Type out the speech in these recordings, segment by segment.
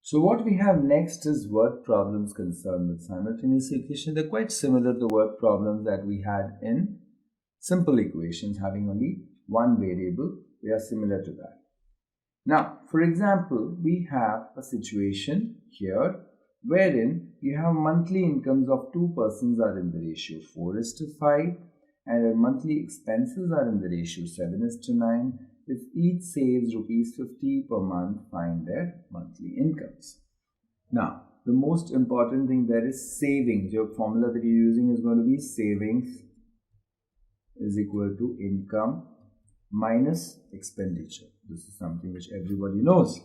So what we have next is word problems concerned with simultaneous equation. They're quite similar to word problems that we had in simple equations having only one variable. They are similar to that. Now, for example, we have a situation here wherein you have monthly incomes of two persons are in the ratio 4:5 and their monthly expenses are in the ratio 7:9. If each saves rupees 50 per month, find their monthly incomes. Now, the most important thing there is savings. Your formula that you're using is going to be savings is equal to income minus expenditure. This is something which everybody knows.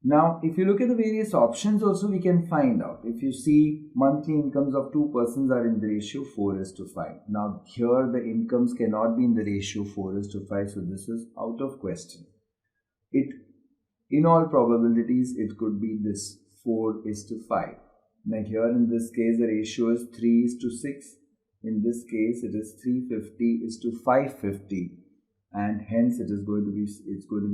Now, if you look at the various options also, we can find out. If you see monthly incomes of two persons are in the ratio 4:5. Now, here the incomes cannot be in the ratio 4:5, so this is out of question. In all probabilities, it could be this 4:5. Now, here in this case, the ratio is 3:6. In this case, it is 350:550. And hence it is going to be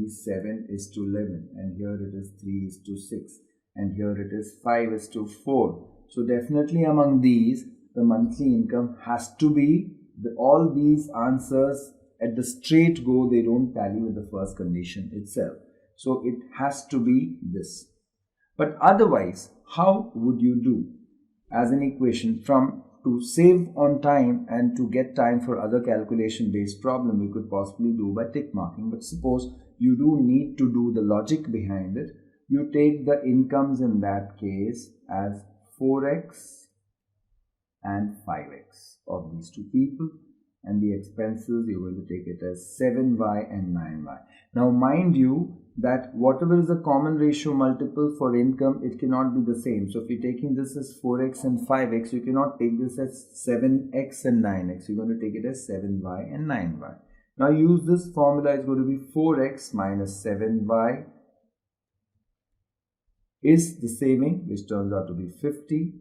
7:11, and here it is 3:6, and here it is 5:4. So definitely among these the monthly income has to be all these answers at the straight go, they don't tally with the first condition itself, so it has to be this. But otherwise, how would you do as an equation from to save on time and to get time for other calculation based problem? We could possibly do by tick marking, but suppose you do need to do the logic behind it. You take the incomes in that case as 4x and 5x of these two people, and the expenses you're going to take it as 7y and 9y. Now mind you that whatever is the common ratio multiple for income, it cannot be the same. So if you're taking this as 4x and 5x, you cannot take this as 7x and 9x. You're going to take it as 7y and 9y. Now use this formula. Is going to be 4x minus 7y is the saving, which turns out to be 50,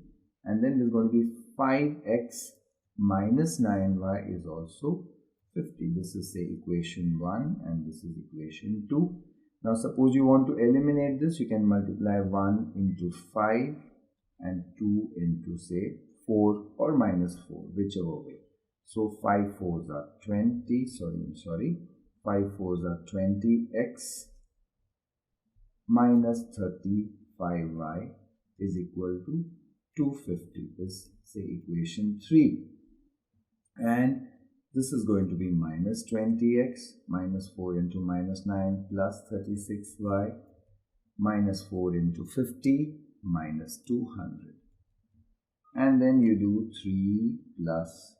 and then there's going to be 5x minus 9y is also 50. This is, say, equation 1 and this is equation 2. Now suppose you want to eliminate this, you can multiply 1 into 5 and 2 into, say, 4 or minus 4, whichever way. So 5 4s are 20, 5 4s are 20x minus 35y is equal to 250. This, say, equation 3. And this is going to be minus 20x minus 4 into minus 9 plus 36y minus 4 into 50 minus 200. And then you do 3 plus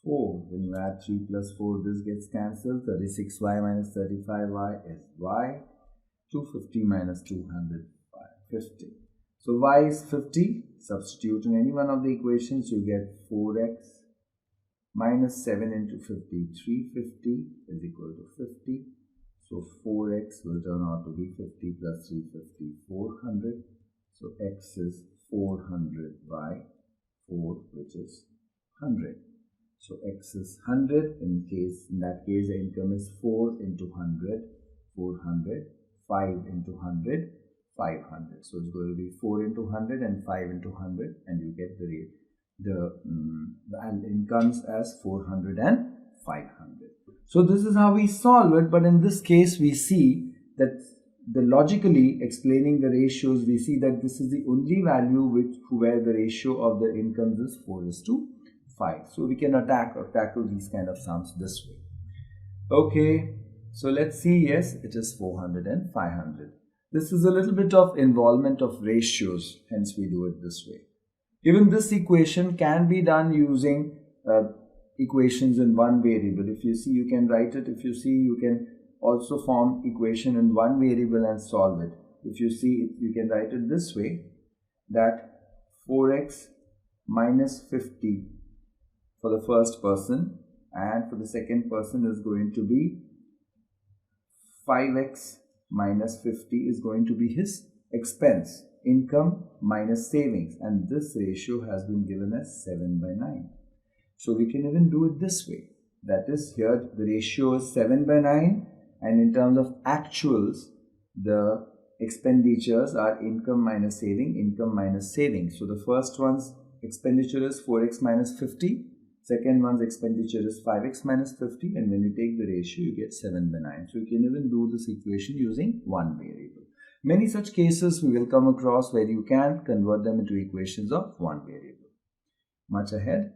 4. When you add 3 plus 4, this gets cancelled. 36y minus 35y is y. 250 minus 200, 50. So y is 50. Substitute in any one of the equations, you get 4x minus 7 into 50, 350 is equal to 50. So 4x will turn out to be 50 plus 350, 400. So x is 400 by 4, which is 100. So x is 100. In that case, the income is 4 into 100, 400, 5 into 100, 500. So it's going to be 4 into 100 and 5 into 100, and you get the incomes as 400 and 500. So this is how we solve it. But in this case, we see that the logically explaining the ratios, we see that this is the only value where the ratio of the incomes is 4:5. So we can tackle these kind of sums this way. Okay, so let's see. Yes, it is 400 and 500. This is a little bit of involvement of ratios, hence we do it this way. Even this equation can be done using equations in one variable. If you see, you can write it. If you see, you can also form equation in one variable and solve it. If you see, you can write it this way, that 4x minus 50 for the first person, and for the second person is going to be 5x minus 50 is going to be his expense. Income minus savings, and this ratio has been given as 7/9. So we can even do it this way. That is, here the ratio is 7/9, and in terms of actuals, the expenditures are income minus saving, income minus saving. So the first one's expenditure is 4x minus 50. Second one's expenditure is 5x minus 50. And when you take the ratio, you get 7 by 9. So you can even do this equation using one variable. Many such cases we will come across where you can convert them into equations of one variable. Much ahead.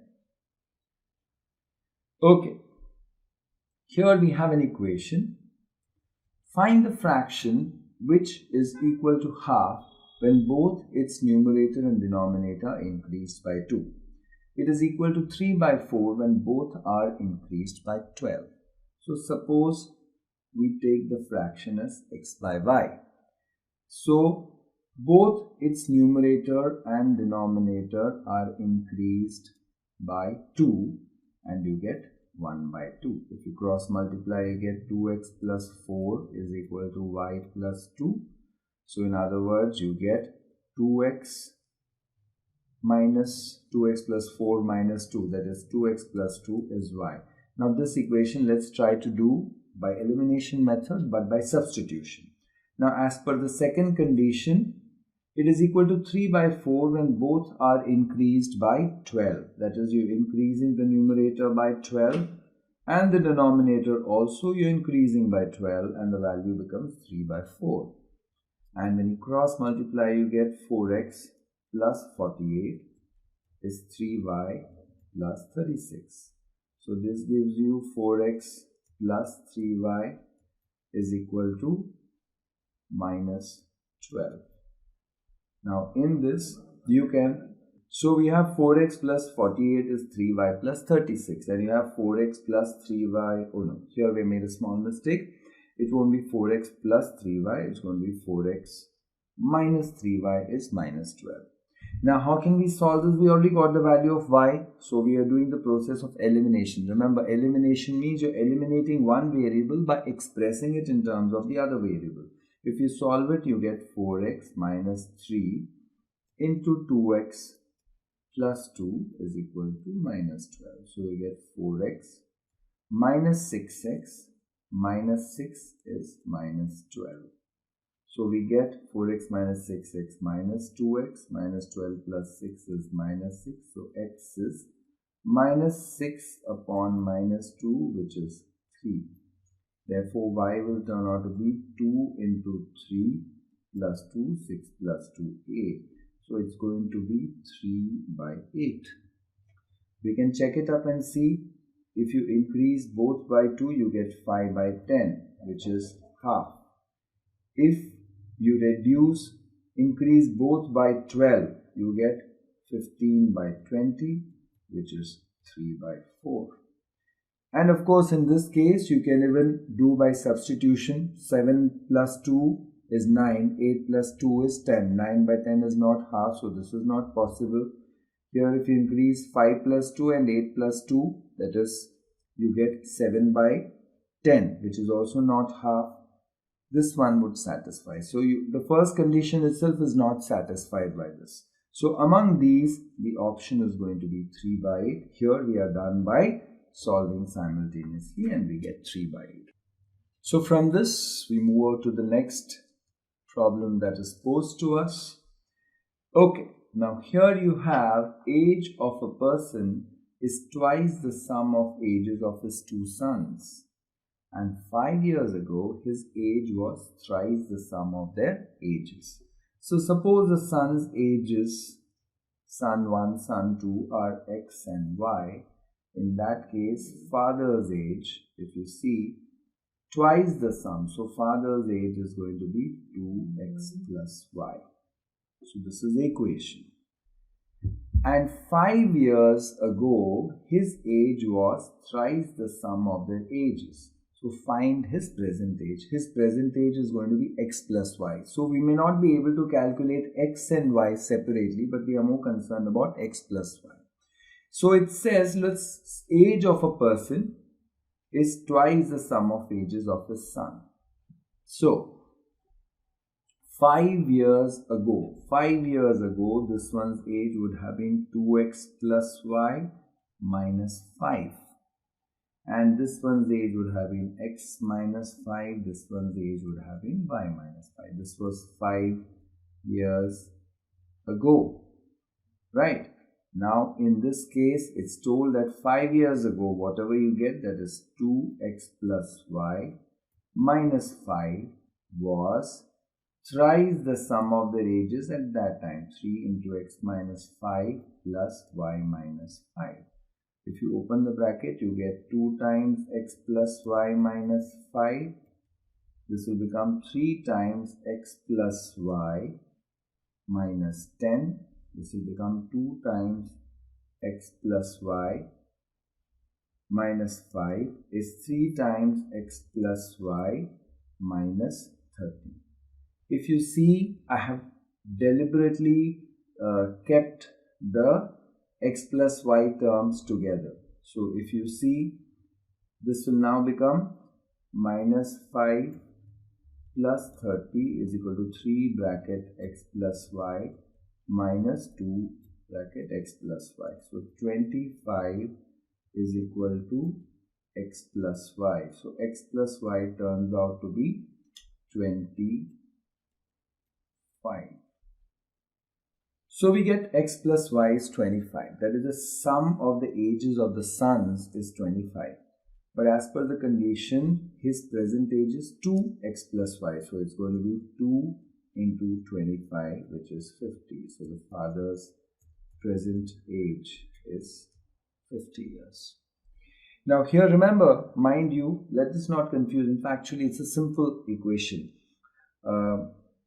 Okay. Here we have an equation. Find the fraction which is equal to half when both its numerator and denominator are increased by 2. It is equal to 3 by 4 when both are increased by 12. So suppose we take the fraction as x by y. So both its numerator and denominator are increased by 2 and you get 1 by 2. If you cross multiply, you get 2x plus 4 is equal to y plus 2. So in other words, you get 2x minus 2x plus 4 minus 2, that is 2x plus 2 is y. Now this equation let's try to do by elimination method but by substitution. Now as per the second condition, it is equal to 3 by 4 when both are increased by 12. That is, you're increasing the numerator by 12 and the denominator also you're increasing by 12 and the value becomes 3 by 4. And when you cross multiply, you get 4x plus 48 is 3y plus 36. So this gives you 4x plus 3y is equal to minus 12. Now in this you can, so we have 4x plus 48 is 3y plus 36 and you have 4x plus 3y, oh no, here we made a small mistake. It won't be 4x plus 3y, it's going to be 4x minus 3y is minus 12. Now how can we solve this? We already got the value of y, so we are doing the process of elimination. Remember, elimination means you're eliminating one variable by expressing it in terms of the other variable. If you solve it, you get 4x minus 3 into 2x plus 2 is equal to minus 12. So you get 4x minus 6x minus 6 is minus 12. So we get 4x minus 6x minus 2x minus 12 plus 6 is minus 6. So x is minus 6 upon minus 2, which is 3. Therefore, y will turn out to be 2 into 3 plus 2, 6 plus 2, 8. So it's going to be 3 by 8. We can check it up and see. If you increase both by 2, you get 5 by 10, which is half. If you increase both by 12, you get 15 by 20, which is 3 by 4. And of course, in this case, you can even do by substitution. 7 plus 2 is 9, 8 plus 2 is 10, 9 by 10 is not half, so this is not possible. Here, if you increase 5 plus 2 and 8 plus 2, that is, you get 7 by 10, which is also not half. This one would satisfy. So the first condition itself is not satisfied by this. So among these, the option is going to be 3 by 8. Here we are done by solving simultaneously and we get 3 by 8. So from this, we move on to the next problem that is posed to us. Okay, now here you have age of a person is twice the sum of ages of his two sons. And 5 years ago, his age was thrice the sum of their ages. So suppose the son's ages, son 1, son 2 are x and y. In that case, father's age, if you see, twice the sum. So father's age is going to be 2x plus y. So this is the equation. And 5 years ago, his age was thrice the sum of their ages. So find his present age. His present age is going to be x plus y. So we may not be able to calculate x and y separately, but we are more concerned about x plus y. So it says, age of a person is twice the sum of ages of his son. So 5 years ago, this one's age would have been 2x plus y minus 5. and this one's age would have been x minus 5, this one's age would have been y minus 5. This was 5 years ago, right? Now in this case, it's told that 5 years ago, whatever you get, that is 2x plus y minus 5 was thrice the sum of their ages at that time, 3 into x minus 5 plus y minus 5. If you open the bracket, you get 2 times x plus y minus 5. This will become 3 times x plus y minus 10. This will become 2 times x plus y minus 5 is 3 times x plus y minus 30. If you see, I have deliberately kept the x plus y terms together. So if you see, this will now become minus 5 plus 30 is equal to 3 bracket x plus y minus 2 bracket x plus y. So 25 is equal to x plus y. So x plus y turns out to be 25. So we get x plus y is 25. That is, the sum of the ages of the sons is 25. But as per the condition, his present age is 2x plus y. So it's going to be 2 into 25, which is 50. So the father's present age is 50 years. Now here, remember, mind you, let this not confuse. In fact, actually, it's a simple equation.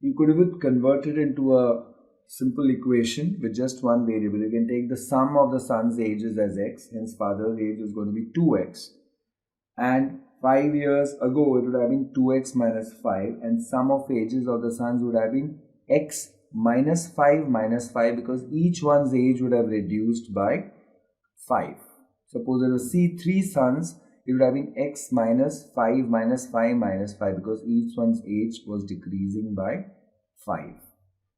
You could even convert it into a simple equation with just one variable. You can take the sum of the son's ages as x, hence father's age is going to be 2x. And 5 years ago, it would have been 2x minus 5, and sum of ages of the sons would have been x minus 5 because each one's age would have reduced by 5. Suppose there was C3 sons, it would have been x minus 5 minus 5 minus 5 because each one's age was decreasing by 5.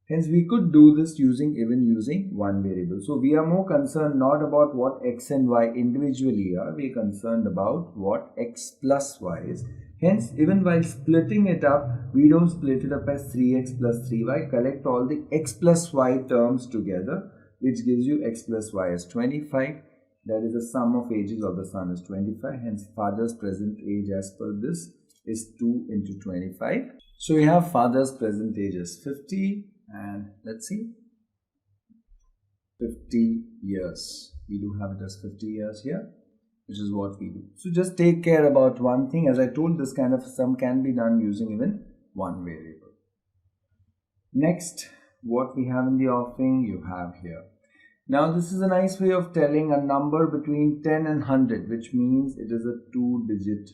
Hence, we could do this even using one variable. So, we are more concerned not about what x and y individually are. We are concerned about what x plus y is. Hence, even while splitting it up, we don't split it up as 3x plus 3y. Collect all the x plus y terms together, which gives you x plus y as 25. That is, the sum of ages of the son is 25. Hence, father's present age as per this is 2 into 25. So, we have father's present age as 50. And let's see, 50 years. We do have it as 50 years here, which is what we do. So just take care about one thing. As I told, this kind of sum can be done using even one variable. Next, what we have in the offering, you have here. Now this is a nice way of telling a number between 10 and 100, which means it is a 2-digit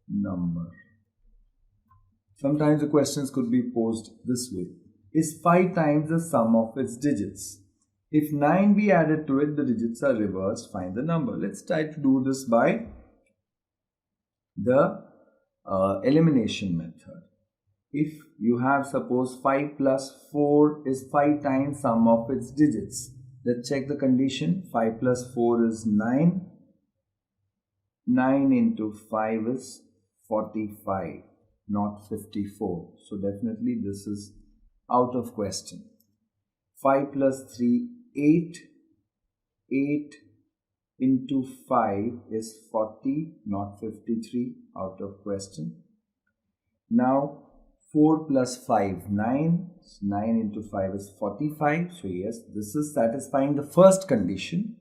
number. Sometimes the questions could be posed this way. Is 5 times the sum of its digits? If 9 be added to it, the digits are reversed. Find the number. Let's try to do this by the elimination method. If you have, suppose 5 plus 4 is 5 times sum of its digits. Let's check the condition. 5 plus 4 is 9. 9 into 5 is 45, not 54. So definitely this is out of question. 5 plus 3, 8. 8 into 5 is 40, not 53, out of question. Now 4 plus 5, 9. 9 into 5 is 45. So yes, this is satisfying the first condition.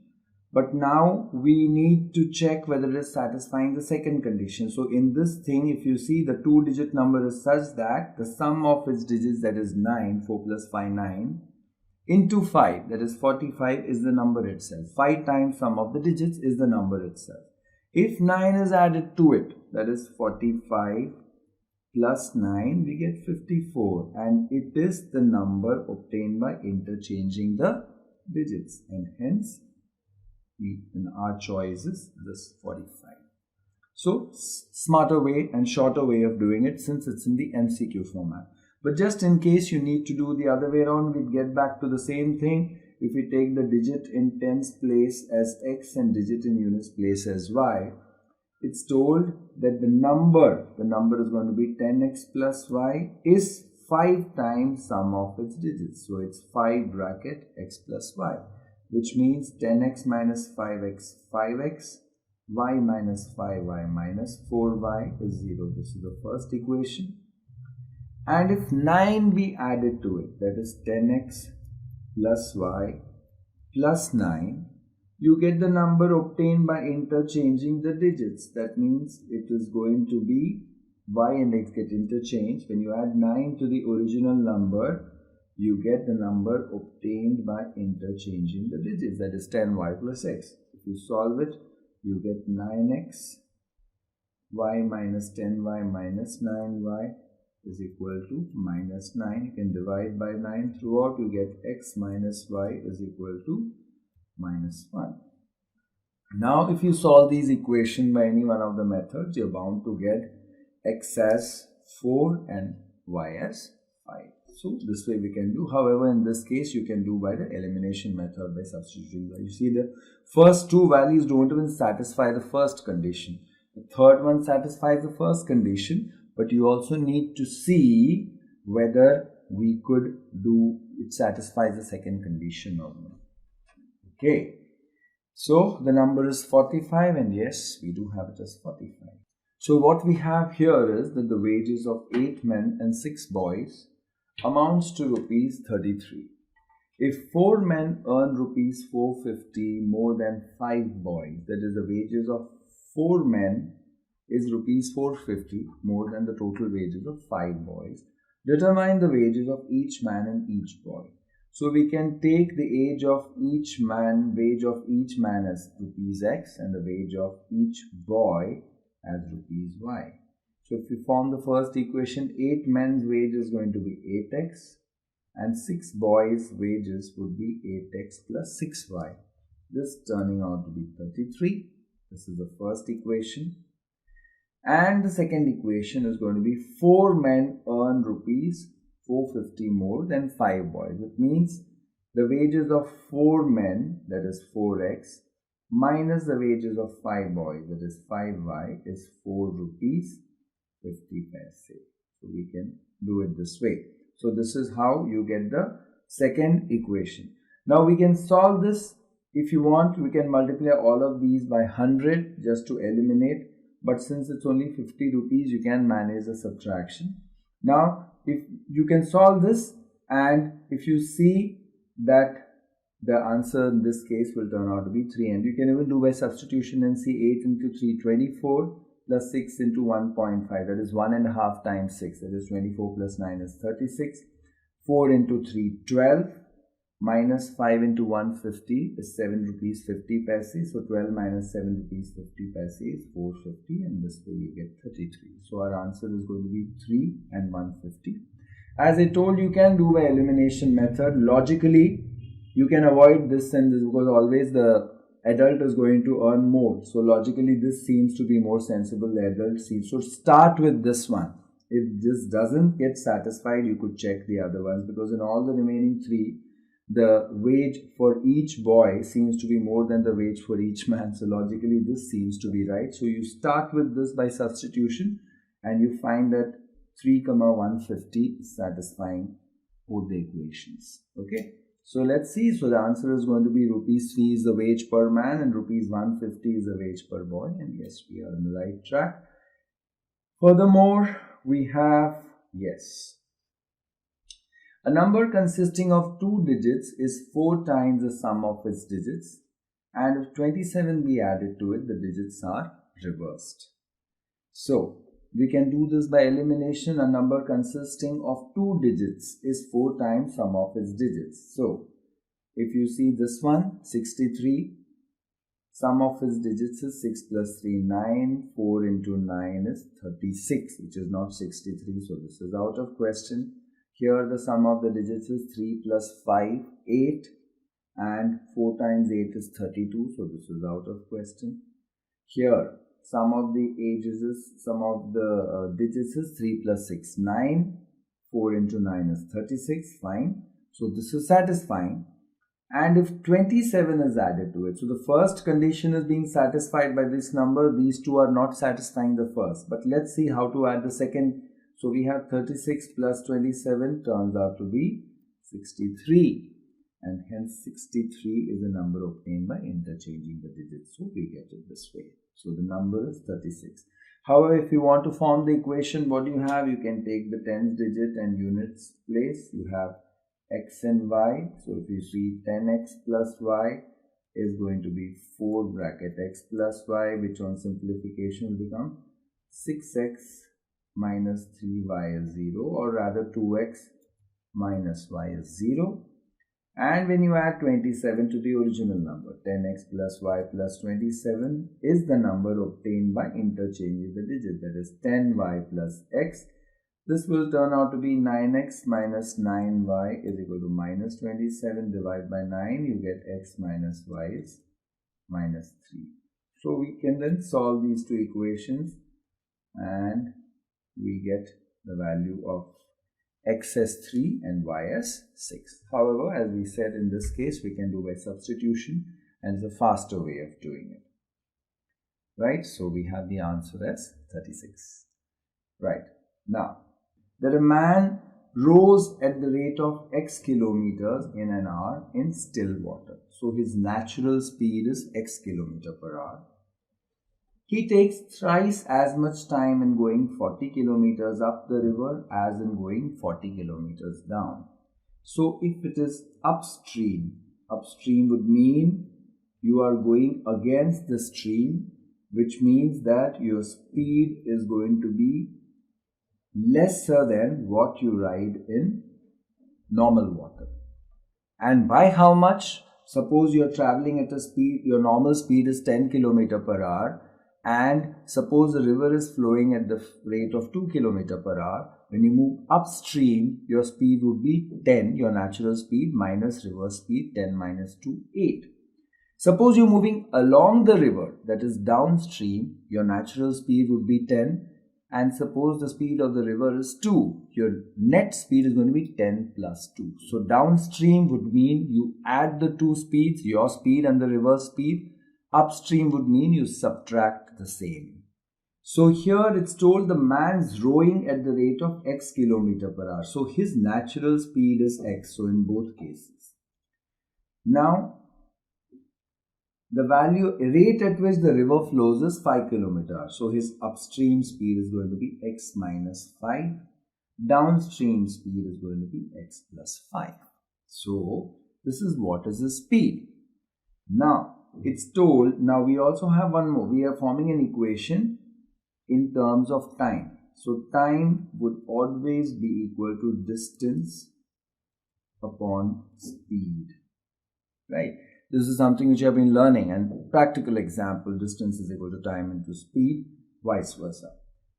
But now we need to check whether it is satisfying the second condition. So in this thing, if you see, the 2-digit number is such that the sum of its digits, that is 9, 4 plus 5, 9, into 5, that is 45, is the number itself. 5 times sum of the digits is the number itself. If 9 is added to it, that is 45 plus 9, we get 54. And it is the number obtained by interchanging the digits. And hence, our choice is this 45. So, smarter way and shorter way of doing it since it's in the MCQ format. But just in case you need to do the other way around, we get back to the same thing. If we take the digit in tens place as x and digit in units place as y, it's told that the number is going to be 10x plus y is 5 times sum of its digits. So it's 5 bracket x plus y, which means 10x minus 5x, 5x, y minus 5y minus 4y is 0. This is the first equation. And if 9 be added to it, that is 10x plus y plus 9, you get the number obtained by interchanging the digits. That means it is going to be y and x get interchanged. When you add 9 to the original number, you get the number obtained by interchanging the digits. That is 10y plus x. If you solve it, you get 9x, y minus 10y minus 9y is equal to minus 9. You can divide by 9 throughout. You get x minus y is equal to minus 1. Now if you solve these equations by any one of the methods, you're bound to get x as 4 and y as 5. So this way we can do. However, in this case you can do by the elimination method by substituting. You see the first two values don't even satisfy the first condition. The third one satisfies the first condition, but you also need to see whether we could do it satisfies the second condition or not. Okay, so the number is 45, and yes, we do have it as 45. So what we have here is that the wages of 8 men and 6 boys amounts to rupees 33. If 4 men earn rupees 450 more than 5 boys, that is the wages of 4 men is rupees 450 more than the total wages of 5 boys. Determine the wages of each man and each boy. So we can take the wage of each man as rupees x and the wage of each boy as rupees y. So if we form the first equation, 8 men's wage is going to be 8x and 6 boys' wages would be 8x plus 6y. This turning out to be 33. This is the first equation. And the second equation is going to be 4 men earn rupees 450 more than 5 boys. It means the wages of 4 men, that is 4x, minus the wages of 5 boys, that is 5y, is 4 rupees 50 paise. So we can do it this way. So this is how you get the second equation. Now we can solve this. If you want, we can multiply all of these by 100 just to eliminate. But since it's only 50 rupees, you can manage the subtraction. Now, if you can solve this, and if you see that the answer in this case will turn out to be 3, and you can even do by substitution and see 8 into 3, 24 plus 6 into 1.5, that is 1.5 times 6, that is 24 plus 9 is 36, 4 into 3, 12, minus 5 into 150 is 7 rupees 50 paise. So 12 minus 7 rupees 50 paise is 450, and this way you get 33. So our answer is going to be 3 and 150. As I told you, can do by elimination method. Logically, you can avoid this and this because always the adult is going to earn more. So logically, this seems to be more sensible. The adult seems. So start with this one. If this doesn't get satisfied, you could check the other ones, because in all the remaining 3, the wage for each boy seems to be more than the wage for each man. So logically this seems to be right. So you start with this by substitution and you find that 3, 150 is satisfying both the equations. Okay. So let's see. So the answer is going to be rupees 3 is the wage per man and rupees 150 is the wage per boy. And yes, we are on the right track. Furthermore, we have, yes, a number consisting of 2 digits is 4 times the sum of its digits, and if 27 be added to it, the digits are reversed. So we can do this by elimination. A number consisting of 2 digits is 4 times sum of its digits. So if you see this one, 63, sum of its digits is 6 plus 3, 9, 4 into 9 is 36, which is not 63, so this is out of question. Here the sum of the digits is 3 plus 5, 8, and 4 times 8 is 32, so this is out of question. Here sum of the digits is 3 plus 6, 9, 4 into 9 is 36, fine. So this is satisfying. and if 27 is added to it. So the first condition is being satisfied by this number. These two are not satisfying the first. But let's see how to add the second. So we have 36 plus 27 turns out to be 63. And hence 63 is the number obtained by interchanging the digits. So we get it this way. So the number is 36. However, if you want to form the equation, what do you have? You can take the tens digit and units place. You have x and y. So if you see 10x plus y is going to be 4 bracket x plus y, which on simplification will become 6x minus 3y is 0, or rather 2x minus y is 0. And when you add 27 to the original number, 10x plus y plus 27 is the number obtained by interchanging the digit, that is 10y plus x. This will turn out to be 9x minus 9y is equal to minus 27. Divide by 9, you get x minus y is minus 3. So we can then solve these two equations and we get the value of x as 3 and y as 6. However, as we said, in this case we can do by substitution, and it's a faster way of doing it. Right? So we have the answer as 36. Right. Now, that a man rows at the rate of x kilometers in an hour in still water. So his natural speed is x kilometer per hour. He takes thrice as much time in going 40 kilometers up the river as in going 40 kilometers down. So if it is upstream, upstream would mean you are going against the stream, which means that your speed is going to be lesser than what you ride in normal water. And by how much? Suppose you are traveling at a speed, your normal speed is 10 km per hour. And suppose the river is flowing at the rate of 2 km per hour. When you move upstream, your speed would be 10, your natural speed, minus river speed, 10 minus 2, 8. Suppose you're moving along the river, that is downstream, your natural speed would be 10. And suppose the speed of the river is 2, your net speed is going to be 10 plus 2. So downstream would mean you add the two speeds, your speed and the river speed. Upstream would mean you subtract the same. So here it's told the man's rowing at the rate of x kilometer per hour. So his natural speed is x. So in both cases. Now, the value rate at which the river flows is 5 km. So his upstream speed is going to be x minus 5. Downstream speed is going to be x plus 5. So this is what is his speed. Now, it's told, now we also have one more. We are forming an equation in terms of time. So time would always be equal to distance upon speed. Right? This is something which you have been learning, and practical example, distance is equal to time into speed, vice versa.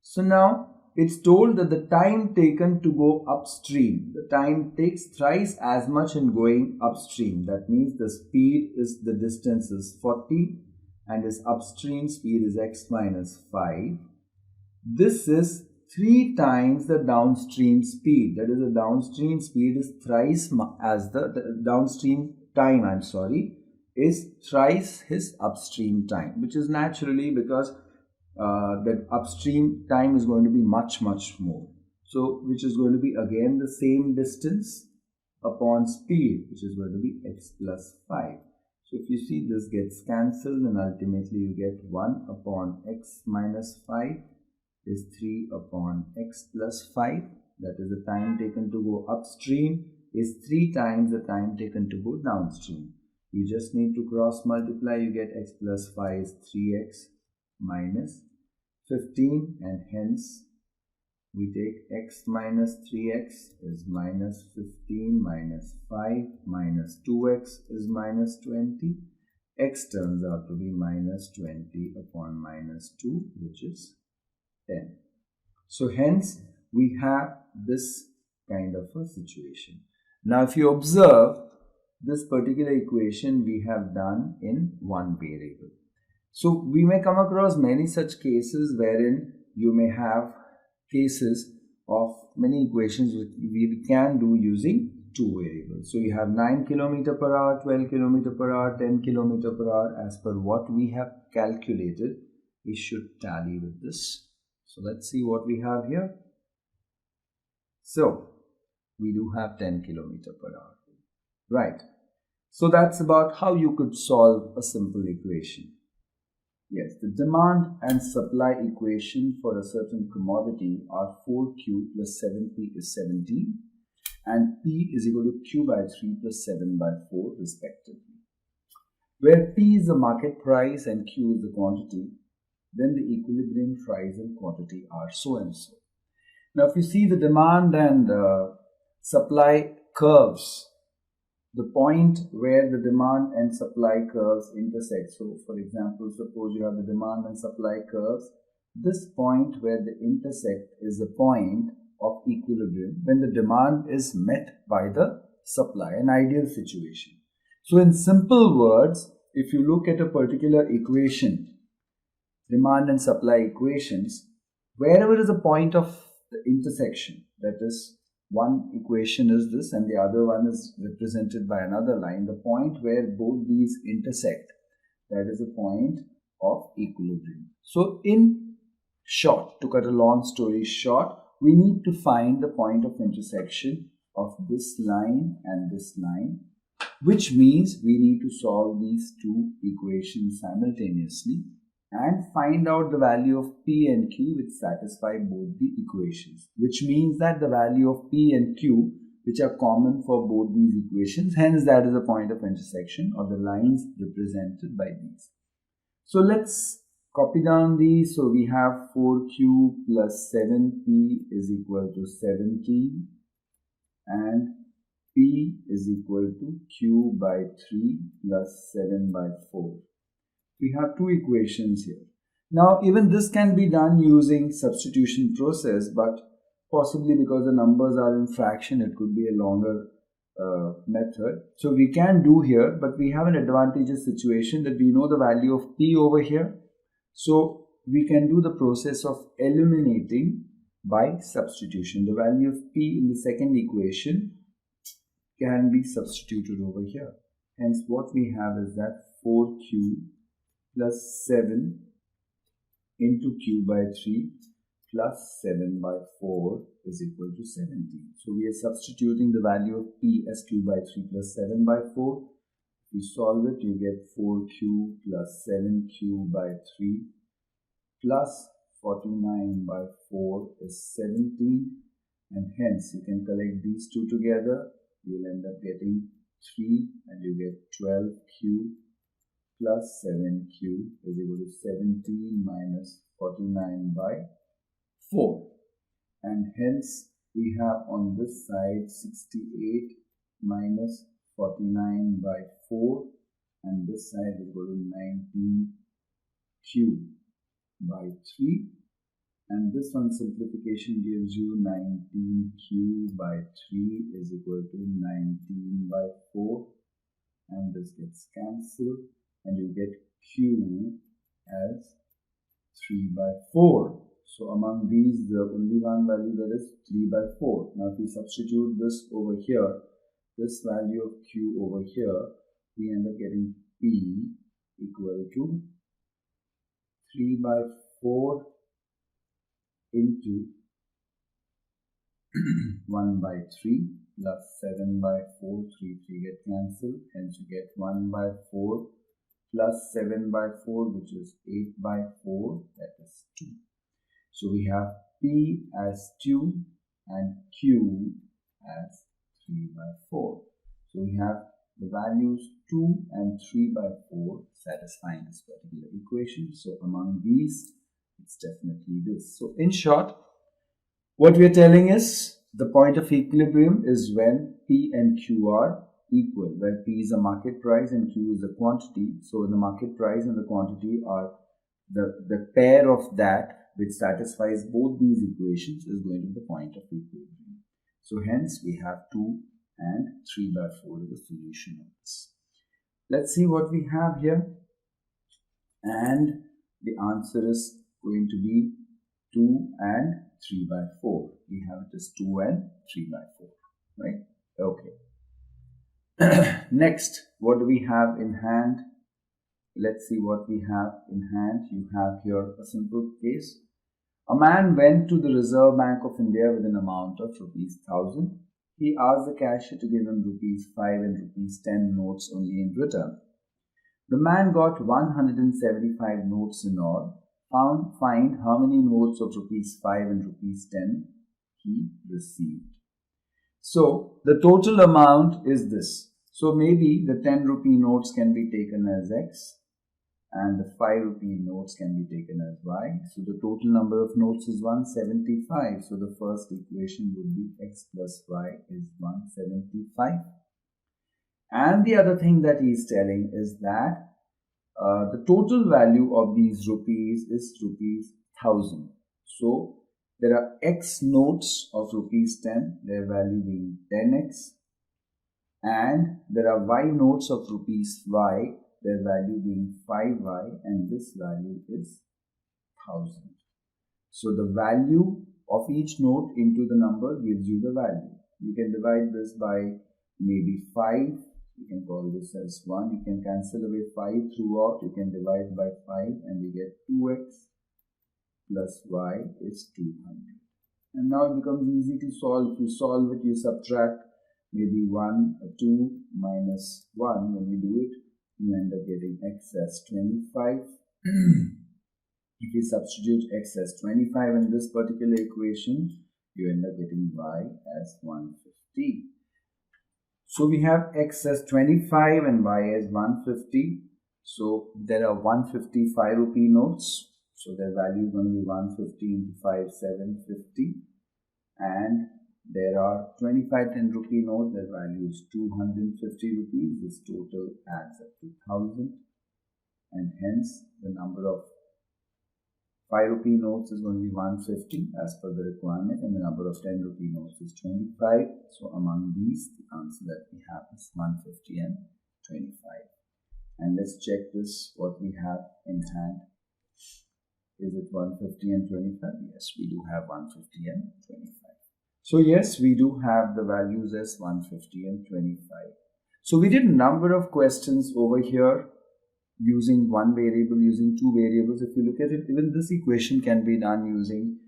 So now it's told that the time taken to go upstream, the time takes thrice as much in going upstream. That means the speed is, the distance is 40 and his upstream speed is x minus 5. This is 3 times the downstream speed. That is, the downstream speed is thrice as the downstream time, is thrice his upstream time, which is naturally because that upstream time is going to be much more. So which is going to be again the same distance upon speed, which is going to be x plus 5. So if you see, this gets cancelled and ultimately you get 1 upon x minus 5 is 3 upon x plus 5. That is, the time taken to go upstream is 3 times the time taken to go downstream. You just need to cross multiply, you get x plus 5 is 3x minus 15, and hence we take x minus 3x is minus 15 minus 5 minus 2x is minus 20. X turns out to be minus 20 upon minus 2, which is 10. So hence we have this kind of a situation. Now if you observe, this particular equation we have done in one variable. So we may come across many such cases wherein you may have cases of many equations which we can do using two variables. So you have 9 km per hour, 12 km per hour, 10 km per hour. As per what we have calculated, we should tally with this. So let's see what we have here. So we do have 10 km per hour. Right. So that's about how you could solve a simple equation. Yes, the demand and supply equation for a certain commodity are 4Q plus 7P is 17 and P is equal to Q by 3 plus 7 by 4 respectively. Where P is the market price and Q is the quantity, then the equilibrium price and quantity are so and so. Now if you see the demand and supply curves, the point where the demand and supply curves intersect. So for example, suppose you have the demand and supply curves. This point where they intersect is the point of equilibrium when the demand is met by the supply, an ideal situation. So in simple words, if you look at a particular equation, demand and supply equations, wherever is a point of the intersection, that is, one equation is this and the other one is represented by another line, the point where both these intersect, that is a point of equilibrium. So in short, to cut a long story short, we need to find the point of intersection of this line and this line, which means we need to solve these two equations simultaneously and find out the value of P and Q which satisfy both the equations, which means that the value of P and Q which are common for both these equations, hence that is a point of intersection of the lines represented by these. So let's copy down these. So we have 4Q plus 7P is equal to 17 and P is equal to Q by 3 plus 7 by 4. We have two equations here. Now even this can be done using substitution process, but possibly because the numbers are in fraction, it could be a longer method. So we can do here, but we have an advantageous situation that we know the value of P over here. So we can do the process of eliminating by substitution. The value of P in the second equation can be substituted over here. Hence what we have is that 4Q plus 7 into Q by 3 plus 7 by 4 is equal to 17. So we are substituting the value of P as Q by 3 plus 7 by 4. If you solve it, you get 4Q plus 7Q by 3 plus 49 by 4 is 17, and hence you can collect these two together. You will end up getting 3 and you get 12Q plus 7Q is equal to 17 minus 49 by 4. And hence we have on this side 68 minus 49 by 4, and this side is equal to 19Q by 3. And this one simplification gives you 19Q by 3 is equal to 19 by 4. And this gets cancelled. And you get Q as 3 by 4. So among these, the only one value that is 3 by 4. Now if we substitute this over here, this value of Q over here, we end up getting P equal to 3 by 4 into 1 by 3 plus 7 by 4, 3 get cancelled, hence you get 1 by 4 plus 7 by 4, which is 8 by 4, that is 2. So we have P as 2 and Q as 3 by 4. So we have the values 2 and 3 by 4 satisfying this particular equation. So among these, it's definitely this. So in short, what we are telling is the point of equilibrium is when P and Q are equal, where P is the market price and Q is the quantity. So the market price and the quantity are the pair of that which satisfies both these equations is going to be the point of equilibrium. So hence we have 2 and 3 by 4 is the solution of this. Let's see what we have here, and the answer is going to be 2 and 3 by 4. We have it as 2 and 3 by 4, right? Okay. Next, what do we have in hand? Let's see what we have in hand. You have here a simple case. A man went to the Reserve Bank of India with an amount of rupees 1000. He asked the cashier to give him rupees 5 and rupees 10 notes only in return. The man got 175 notes in all. Find how many notes of rupees 5 and rupees 10 he received. So the total amount is this. So maybe the 10 rupee notes can be taken as X and the 5 rupee notes can be taken as Y. So the total number of notes is 175. So the first equation would be X plus Y is 175. And the other thing that he is telling is that the total value of these rupees is rupees 1000. So there are X notes of rupees 10, their value being 10X. And there are Y notes of rupees Y, their value being 5Y, and this value is 1000. So the value of each note into the number gives you the value. You can divide this by maybe 5. You can call this as 1. You can cancel away 5 throughout. You can divide by 5 and you get 2x plus y is 200. And now it becomes easy to solve. If you solve it, you subtract maybe 2 minus 1. When you do it, you end up getting x as 25. If you substitute x as 25 in this particular equation, you end up getting y as 150. So we have x as 25 and y as 150. So there are 155 rupee notes. So their value is going to be 150 into 5, 750. And there are 25 10 rupee notes. Their value is 250 rupees. This total adds up to 1000. And hence the number of 5 rupee notes is going to be 150 as per the requirement, and the number of 10 rupee notes is 25. So among these, the answer that we have is 150 and 25. And let's check this, what we have in hand. Is it 150 and 25? Yes, we do have 150 and 25. So yes, we do have the values as 150 and 25. So we did a number of questions over here, using one variable, using two variables. If you look at it, even this equation can be done using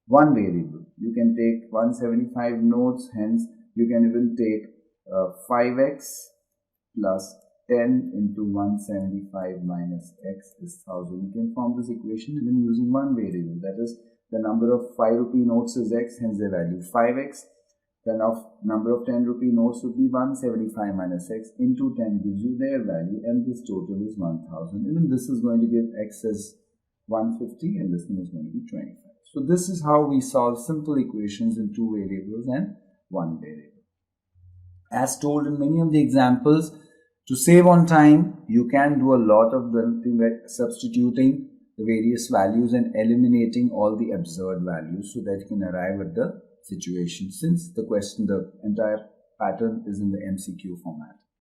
one variable. You can take 175 notes, hence you can even take 5x plus 10 into 175 minus x is 1000. You can form this equation even using one variable. That is, the number of 5 rupee notes is x, hence the value 5x. Then of number of 10 rupee notes would be 175 minus x into 10 gives you their value, and this total is 1000. Even this is going to give x as 150 and this one is going to be 25. So this is how we solve simple equations in two variables and one variable. As told in many of the examples, to save on time, you can do a lot of the thing by substituting the various values and eliminating all the absurd values so that you can arrive at the situation, since the entire pattern is in the MCQ format.